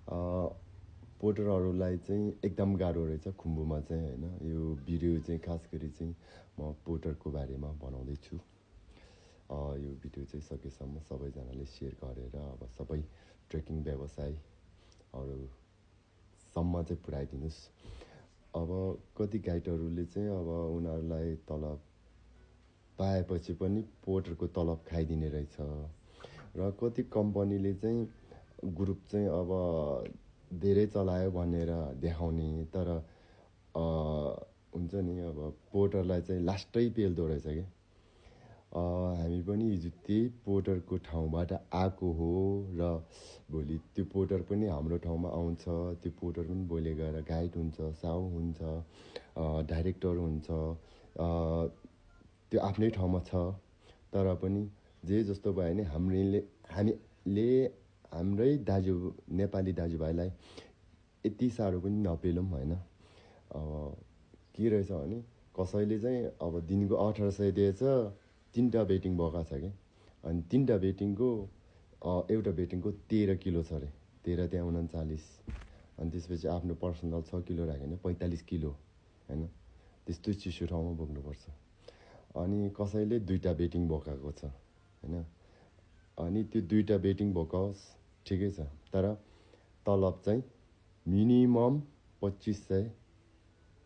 पोर्टरहरूलाई चाहिँ एकदम गाह्रो रहेछ खुम्बुमा चाहिँ होइन। यो भिडियो चाहिँ खास गरी चाहिँ म पोर्टरको बारेमा बनाउँदैछु। यो भिडियो चाहिँ सकेसम्म सबैजनाले सेयर गरेर अब सबै ट्रेकिङ व्यवसायहरूसम्म चाहिँ पुऱ्याइदिनुहोस्। अब कति गाइडहरूले चाहिँ अब उनीहरूलाई तलब पाएपछि पनि पोर्टरको तलब खाइदिने रहेछ र कति कम्पनीले चाहिँ ग्रुप चाहिँ अब धेरै चलायो भनेर देखाउने, तर हुन्छ नि अब पोर्टरलाई चाहिँ लास्टै पेल्दो रहेछ कि। हामी पनि हिजो त्यही पोर्टरको ठाउँबाट आएको हो र भोलि त्यो पोर्टर पनि हाम्रो ठाउँमा आउँछ। त्यो पोर्टर पनि भोलि गएर गाइड हुन्छ, साउ हुन्छ, डाइरेक्टर हुन्छ, त्यो आफ्नै ठाउँमा छ। तर पनि जे जस्तो भयो भने हामीले हाम्रै नेपाली दाजुभाइलाई यति साह्रो पनि नपेलौँ होइन। अब के रहेछ भने कसैले चाहिँ अब दिनको 1800 दिएछ, 3टा बेटिङ भएको छ कि। अनि 3टा बेटिङको एउटा बेटिङको 13 किलो छ अरे, 13 त्यहाँ 39। अनि त्यसपछि आफ्नो पर्सनल 6 किलो राख्यो भने 45 किलो होइन। त्यस्तो चिसो ठाउँमा बोक्नुपर्छ। अनि कसैले 2टा बेटिङ बोकाएको छ होइन। अनि त्यो 2टा बेटिङ बोकाओस् ठिकै छ, तर तलब चाहिँ मिनिमम 2500,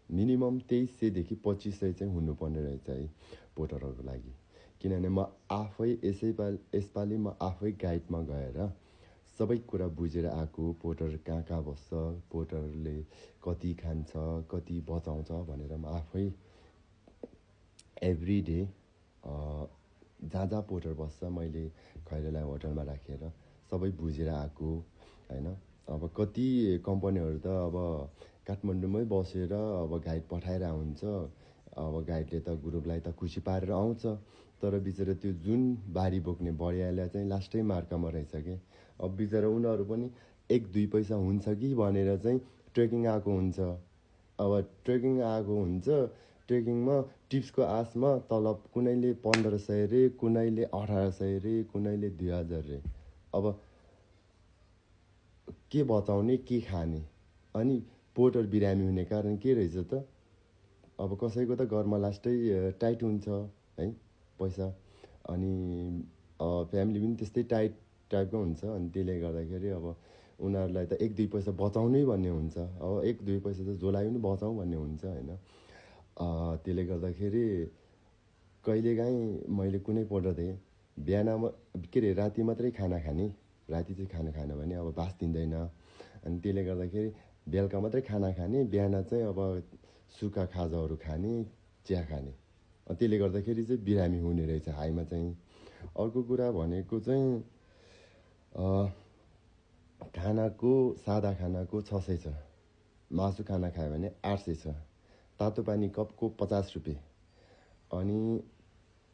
मिनिमम 2300 देखि 2500 चाहिँ हुनुपर्ने रहेछ है पोर्टरहरूको लागि। किनभने म आफै यसपालि म आफै गाइडमा गएर सबै कुरा बुझेर आएको। पोर्टर कहाँ कहाँ बस्छ, पोर्टरले कति खान्छ, कति बचाउँछ भनेर म आफै एभ्री डे जहाँ जहाँ पोर्टर बस्छ मैले खैरलाई होटलमा राखेर सबै बुझेर आएको होइन। अब कति कम्पनीहरू त अब काठमाडौँमै बसेर अब गाइड पठाएर हुन्छ। अब गाइडले त ग्रुपलाई त खुसी पारेर आउँछ, तर बिचरा त्यो जुन बारी बोक्ने बढियालाई चाहिँ लास्टै मार्कामा रहेछ कि। अब बिचरा उनीहरू पनि 1-2 पैसा हुन्छ कि भनेर चाहिँ ट्रेकिङ आएको हुन्छ। अब ट्रेकिङ आएको हुन्छ, ट्रेकिङमा टिप्सको आशमा तलब कुनैले 1500 रे, कुनैले 1800 रे, कुनैले 2000 रे। अब के बचाउने, के खाने? अनि पोर्टर बिरामी हुने कारण के रहेछ त? अब कसैको त घरमा लास्टै टाइट हुन्छ है पैसा, अनि फ्यामिली पनि त्यस्तै टाइट टाइपको हुन्छ। अनि त्यसले गर्दाखेरि अब उनीहरूलाई त 1-2 पैसा बचाउनै भन्ने हुन्छ। अब 1-2 पैसा त जसलाई पनि बचाउँ भन्ने हुन्छ होइन। त्यसले गर्दाखेरि कहिलेकाहीँ मैले कुनै पोर्टर देखेँ बिहानमा राति मात्रै खाना खाने, राति चाहिँ खाना खान भने अब भात दिँदैन। अनि त्यसले गर्दाखेरि बेलुका मात्रै खाना खाने, बिहान चाहिँ अब सुक्खा खाजाहरू खाने, चिया खाने। त्यसले गर्दाखेरि चाहिँ बिरामी हुने रहेछ हाईमा चाहिँ। अर्को कुरा भनेको चाहिँ खानाको सादा खानाको 600 छ, मासु खाना खायो भने 800 छ, तातो पानी कपको 50 रुपियाँ, अनि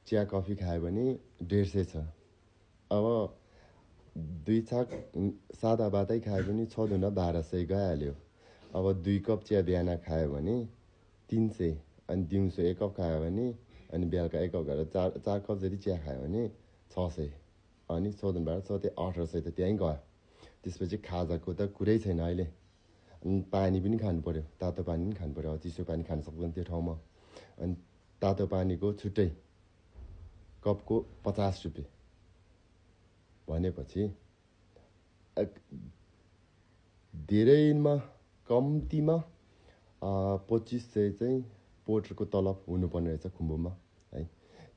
चिया कफी खायो भने 150 छ। अब 2 छाक सादा भातै खायो भने 6 दुना 1200 गइहाल्यो। अब 2 कप चिया बिहान खायो भने 300, अनि दिउँसो 1 कप खायो भने, अनि बेलुका 1 कप गरेर 4 कप जति चिया खायो भने 600, अनि 6 दुना 12, 6 1800 त त्यहीँ गयो। त्यसपछि खाजाको त कुरै छैन अहिले। अनि पानी पनि खानु पऱ्यो, तातो पानी पनि खानु पऱ्यो। चिसो पानी खान सक्दैन त्यो ठाउँमा। अनि तातो पानीको छुट्टै कपको 50 रुपियाँ भनेपछि धेरैमा कम्तीमा 2500 चाहिँ पोर्टरको तलब हुनुपर्ने रहेछ खुम्बुमा है।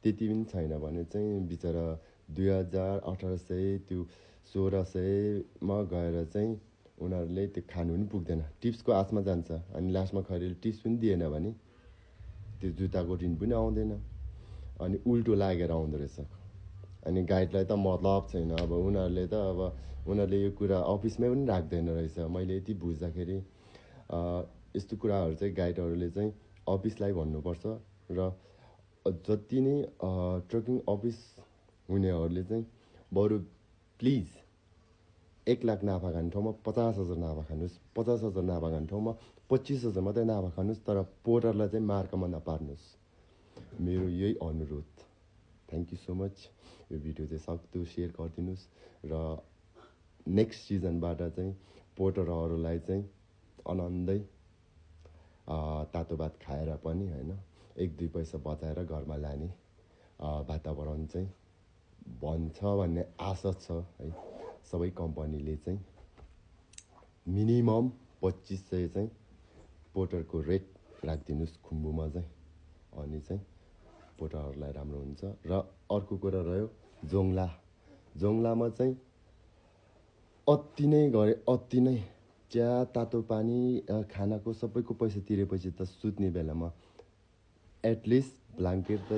त्यति पनि छैन भने चाहिँ बिचरा 2000, 1800, त्यो 1600मा गएर चाहिँ उनीहरूले त्यो खानु पनि पुग्दैन, टिप्सको आशमा जान्छ। अनि लास्टमा खैरले टिप्स पनि दिएन भने त्यो जुत्ताको ऋण पनि आउँदैन, अनि उल्टो लागेर आउँदो रहेछ। अनि गाइडलाई त मतलब छैन। अब उनीहरूले यो कुरा अफिसमै पनि राख्दैन रहेछ। मैले यति बुझ्दाखेरि यस्तो कुराहरू चाहिँ गाइडहरूले चाहिँ अफिसलाई भन्नुपर्छ। र जति नै ट्रेकिङ अफिस हुनेहरूले चाहिँ बरु प्लिज 1 लाख नाफा खाने ठाउँमा 50,000 नाफा खानुहोस्, 50,000 नाफा खाने ठाउँमा 25,000 मात्रै नाफा खानुहोस्, तर पोर्टरलाई चाहिँ मार्कामा नपार्नुहोस्। मेरो यही अनुरोध। Thank you so much. यो भिडियो चाहिँ सक्दो सेयर गरिदिनुहोस् र नेक्स्ट सिजनबाट चाहिँ पोर्टरहरूलाई चाहिँ आनन्दै तातो भात खाएर पनि होइन 1-2 पैसा बचाएर घरमा लाने वातावरण चाहिँ बन्छ भन्ने आशा छ है। सबै कम्पनीले चाहिँ मिनिमम 2500 चाहिँ पोर्टरको रेट राखिदिनुहोस् खुम्बुमा चाहिँ, अनि चाहिँ पोर्टरहरूलाई राम्रो हुन्छ। र अर्को कुरा रह्यो जोङ्लामा चाहिँ अति नै चिया तातो पानी खानाको सबैको पैसा तिरेपछि त सुत्ने बेलामा एटलिस्ट ब्ल्याङ्केट त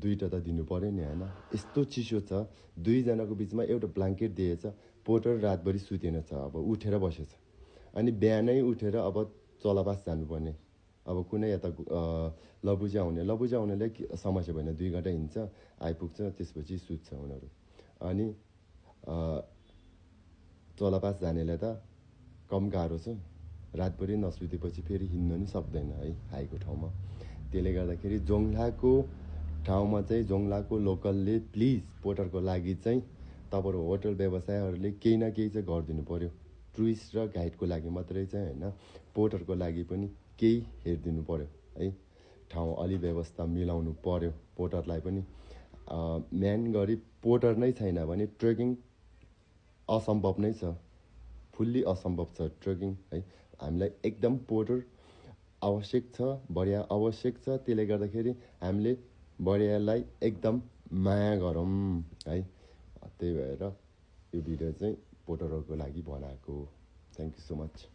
2टा त दिनु पऱ्यो नि होइन। यस्तो चिसो छ, 2 जनाको बिचमा एउटा ब्ल्याङ्केट दिएछ, पोर्टर रातभरि सुतेन छ, अब उठेर बसेछ। अनि बिहानै उठेर अब चलापास जानुपर्ने, अब कुनै यता लबुजा हुनेलाई समस्या भएन, 2 घन्टा हिँड्छ आइपुग्छ, त्यसपछि सुत्छ उनीहरू। अनि चलापास जानेलाई त कम गाह्रो छ, रातभरि नसुतेपछि फेरि हिँड्न नि सक्दैन है हाईको ठाउँमा। त्यसले गर्दाखेरि जोङ्लाको ठाउँमा चाहिँ जोङ्लाको लोकलले प्लिज पोर्टरको लागि चाहिँ तपाईँहरू होटल व्यवसायहरूले केही न केही चाहिँ गरिदिनु पर्यो। टुरिस्ट र गाइडको लागि मात्रै चाहिँ होइन, पोर्टरको लागि पनि केही हेरिदिनु पर्यो है। ठाउँ अलि व्यवस्था मिलाउनु पर्यो पोर्टरलाई पनि। मेन गरी पोर्टर नै छैन भने ट्रेकिङ असम्भव नै छ, फुल्ली असम्भव छ ट्रेकिङ है। हामीलाई एकदम पोर्टर आवश्यक छ, बढिया आवश्यक छ। त्यसले गर्दाखेरि हामीले बढियालाई एकदम माया गरौँ है। त्यही भएर यो भिडियो चाहिँ पोर्टरहरूको लागि बनाएको। Thank you so much.